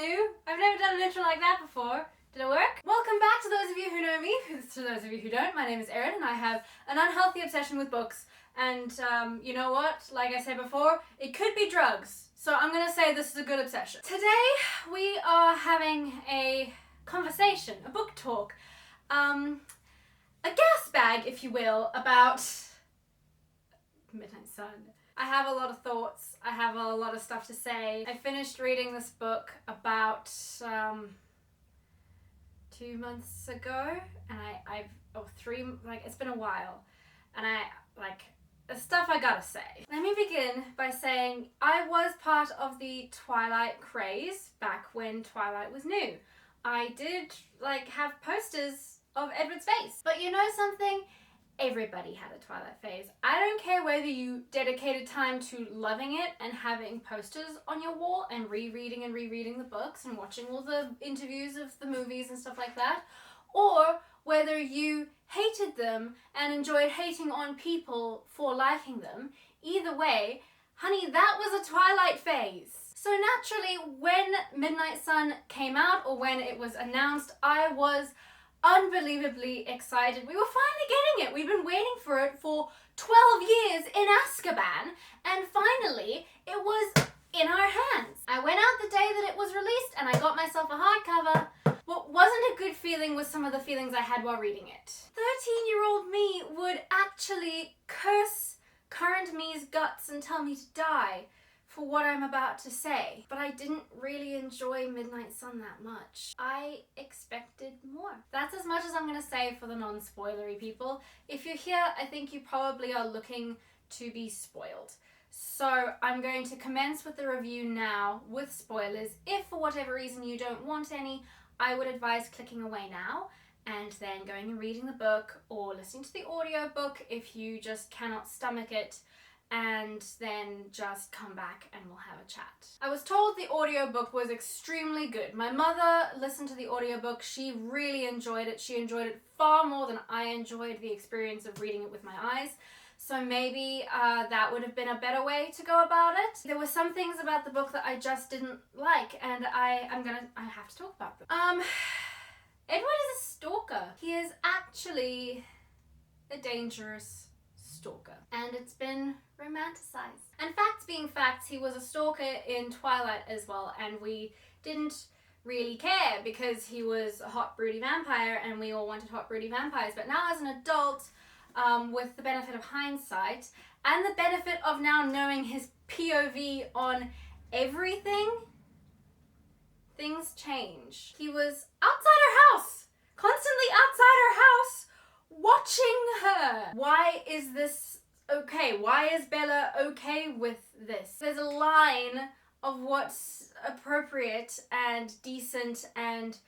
new. I've never done an intro like that before. Did it work? Welcome back to those of you who know me. To those of you who don't, my name is Erin and I have an unhealthy obsession with books. And you know what? Like I said before, it could be drugs. So I'm gonna say this is a good obsession. Today we are having a conversation, a book talk, a gas bag, if you will, about Midnight Sun. I have a lot of thoughts. I have a lot of stuff to say. I finished reading this book about 2 months ago, and it's been a while, and the stuff I gotta say. Let me begin by saying I was part of the Twilight craze back when Twilight was new. I did have posters of Edward's face. But you know something? Everybody had a Twilight phase. I don't care whether you dedicated time to loving it and having posters on your wall and rereading the books and watching all the interviews of the movies and stuff like that, or whether you hated them and enjoyed hating on people for liking them. Either way, honey, that was a Twilight phase. So naturally, when Midnight Sun came out, or when it was announced, I was unbelievably excited. We were finally getting it. We've been waiting for it for 12 years in Azkaban, and finally it was in our hands. I went out the day that it was released and I got myself a hardcover. What wasn't a good feeling was some of the feelings I had while reading it. 13-year-old me would actually curse current me's guts and tell me to die for what I'm about to say. But I didn't really enjoy Midnight Sun that much. I expected more. That's as much as I'm gonna say for the non-spoilery people. If you're here, I think you probably are looking to be spoiled. So I'm going to commence with the review now with spoilers. If for whatever reason you don't want any, I would advise clicking away now and then going and reading the book or listening to the audiobook if you just cannot stomach it, and then just come back and we'll have a chat. I was told the audiobook was extremely good. My mother listened to the audiobook. She really enjoyed it. She enjoyed it far more than I enjoyed the experience of reading it with my eyes. So maybe that would have been a better way to go about it. There were some things about the book that I just didn't like, and I have to talk about them. Edward is a stalker. He is actually a dangerous stalker, and it's been romanticized. And facts being facts, he was a stalker in Twilight as well, and we didn't really care because he was a hot broody vampire and we all wanted hot broody vampires. But now as an adult, with the benefit of hindsight and the benefit of now knowing his POV on everything, things change. He was outside her house, constantly outside her house, watching her. Why is this okay? Why is Bella okay with this? There's a line of what's appropriate and decent and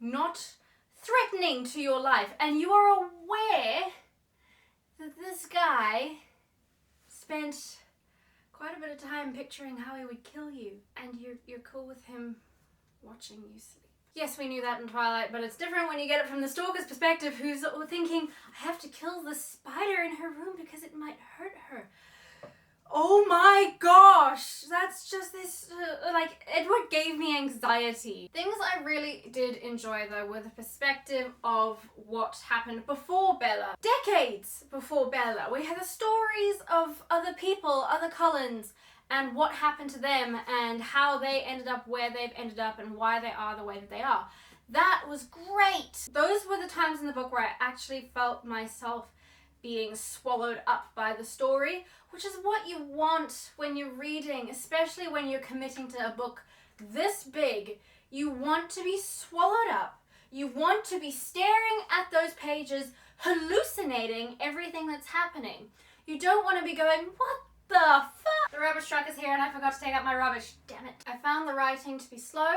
not threatening to your life, and you are aware that this guy spent quite a bit of time picturing how he would kill you, and you're cool with him watching you sleep. Yes, we knew that in Twilight, but it's different when you get it from the stalker's perspective, who's thinking, I have to kill the spider in her room because it might hurt her. Oh my gosh, that's just this, Edward gave me anxiety. Things I really did enjoy though were the perspective of what happened before Bella. Decades before Bella. We had the stories of other people, other Cullens, and what happened to them and how they ended up where they've ended up and why they are the way that they are. That was great. Those were the times in the book where I actually felt myself being swallowed up by the story, which is what you want when you're reading, especially when you're committing to a book this big. You want to be swallowed up. You want to be staring at those pages, hallucinating everything that's happening. You don't want to be going, what the fuck? The rubbish truck is here and I forgot to take out my rubbish. Damn it. I found the writing to be slow.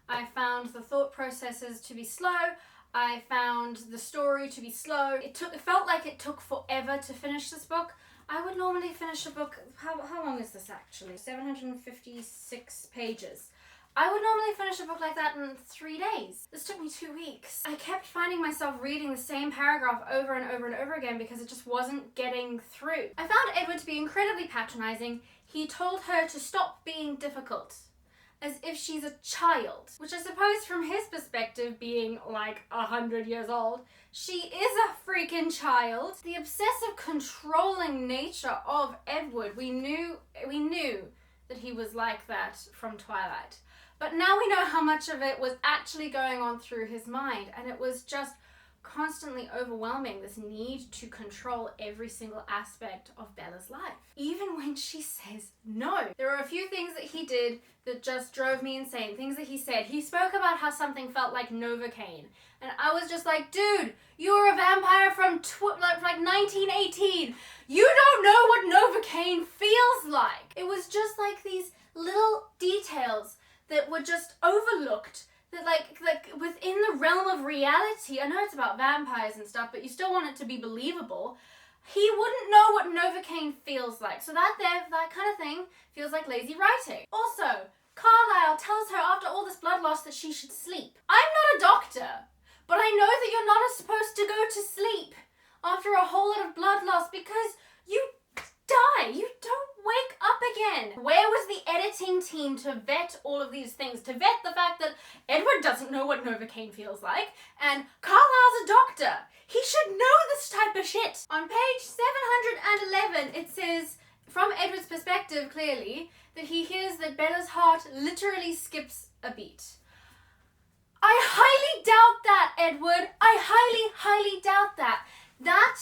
I found the thought processes to be slow. I found the story to be slow. It felt like it took forever to finish this book. I would normally finish a book, how long is this actually? 756 pages. I would normally finish a book like that in 3 days. This took me 2 weeks. I kept finding myself reading the same paragraph over and over and over again because it just wasn't getting through. I found Edward to be incredibly patronizing. He told her to stop being difficult. as if she's a child. Which I suppose from his perspective, being like 100 years old, she is a freaking child. The obsessive controlling nature of Edward, we knew that he was like that from Twilight. But now we know how much of it was actually going on through his mind, and it was just constantly overwhelming, this need to control every single aspect of Bella's life. Even when she says no. There are a few things that he did that just drove me insane. Things that he said. He spoke about how something felt like Novocaine. And I was just like, dude, you're a vampire from like 1918. You don't know what Novocaine feels like. It was just like these little details that were just overlooked, that like within the realm of reality. I know it's about vampires and stuff, but you still want it to be believable. He wouldn't know what Novocaine feels like. So that kind of thing feels like lazy writing. Also, Carlisle tells her after all this blood loss that she should sleep. I'm not a doctor, but I know that you're not supposed to go to sleep after a whole lot of blood loss because you die. You don't wake up again. Where was the editing team to vet all of these things? To vet the fact that Edward doesn't know what Novocaine feels like, and Carlisle's a doctor. He should know this type of shit. On page 711, it says, from Edward's perspective, clearly, that he hears that Bella's heart literally skips a beat. I highly doubt that, Edward. I highly doubt that. That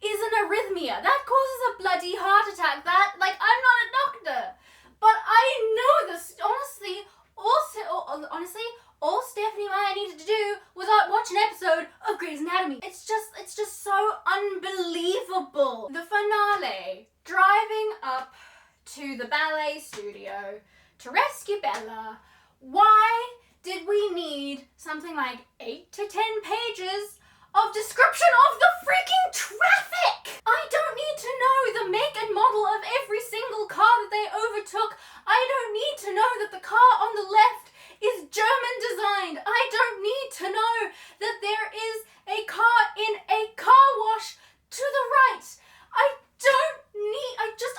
is an arrhythmia. That causes a bloody heart attack. I'm not a doctor, but I know this. Honestly, all Stephenie Meyer needed to do was watch an episode of Grey's Anatomy. It's just so unbelievable. The finale, driving up to the ballet studio to rescue Bella. Why did we need something like 8 to 10 pages of description of the freaking traffic? I don't need to know the make and model of every single car that they overtook. I don't need to know that the car on the left is German designed. I don't need to know that there is a car in a car wash to the right.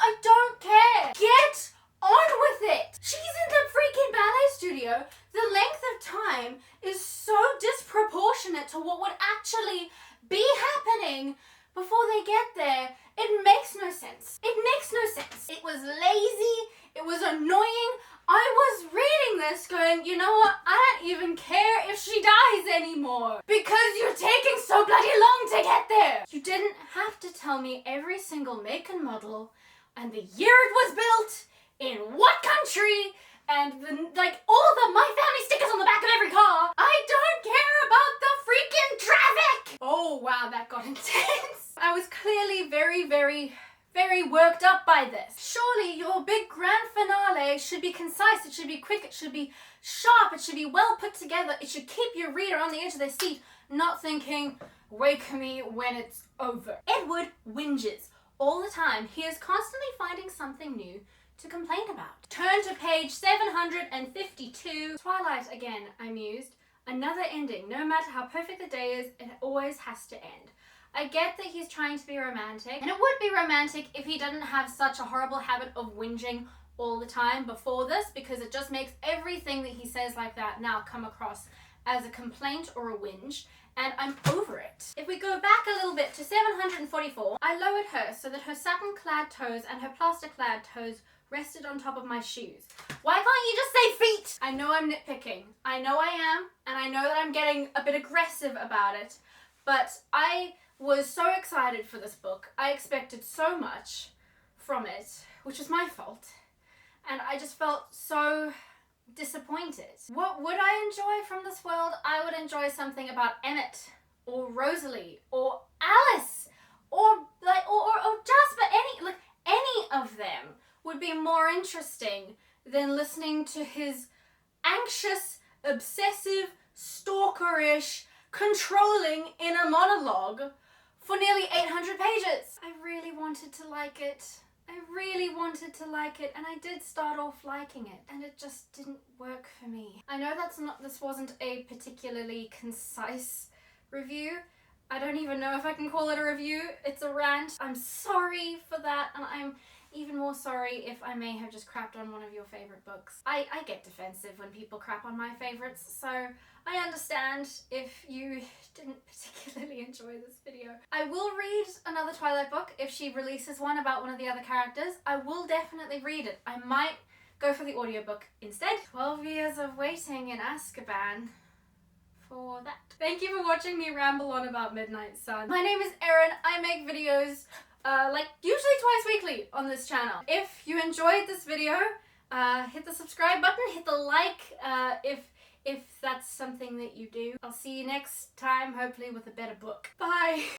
I don't care. Get on with it. She's in the freaking ballet studio. The length of time is so disproportionate to what would actually be happening before they get there. It makes no sense. It was lazy. It was annoying. I was reading this going, you know what? I don't even care if she dies anymore because you're taking so bloody long to get there. You didn't have to tell me every single make and model and the year it was built, in what country, and all the My Family stickers on the back of every car. I don't care about the freaking traffic. Oh wow, that got intense. I was clearly very, very, very worked up by this. Surely your big grand finale should be concise, it should be quick, it should be sharp, it should be well put together, it should keep your reader on the edge of their seat, not thinking, wake me when it's over. Edward whinges all the time. He is constantly finding something new to complain about. Turn to page 752. Twilight again, I mused. Another ending. No matter how perfect the day is, it always has to end. I get that he's trying to be romantic, and it would be romantic if he didn't have such a horrible habit of whinging all the time before this, because it just makes everything that he says like that now come across as a complaint or a whinge, and I'm over it. If we go back a little bit to 744, I lowered her so that her satin-clad toes and her plaster-clad toes rested on top of my shoes. Why can't you just say feet? I know I'm nitpicking. I know I am, and I know that I'm getting a bit aggressive about it, but I was so excited for this book. I expected so much from it, which was my fault, and I just felt so disappointed. What would I enjoy from this world? I would enjoy something about Emmett, or Rosalie, or Alice, or Jasper. Any of them would be more interesting than listening to his anxious, obsessive, stalkerish, controlling inner monologue for nearly 800 pages. I really wanted to like it. And I did start off liking it, and it just didn't work for me. I know this wasn't a particularly concise review. I don't even know if I can call it a review. It's a rant. I'm sorry for that, and I'm even more sorry if I may have just crapped on one of your favorite books. I get defensive when people crap on my favorites, so I understand if you didn't particularly enjoy this video. I will read another Twilight book if she releases one about one of the other characters. I will definitely read it. I might go for the audiobook instead. 12 years of waiting in Azkaban for that. Thank you for watching me ramble on about Midnight Sun. My name is Erin. I make videos like usually twice weekly on this channel. If you enjoyed this video, hit the subscribe button, hit the like if that's something that you do. I'll see you next time, hopefully with a better book. Bye!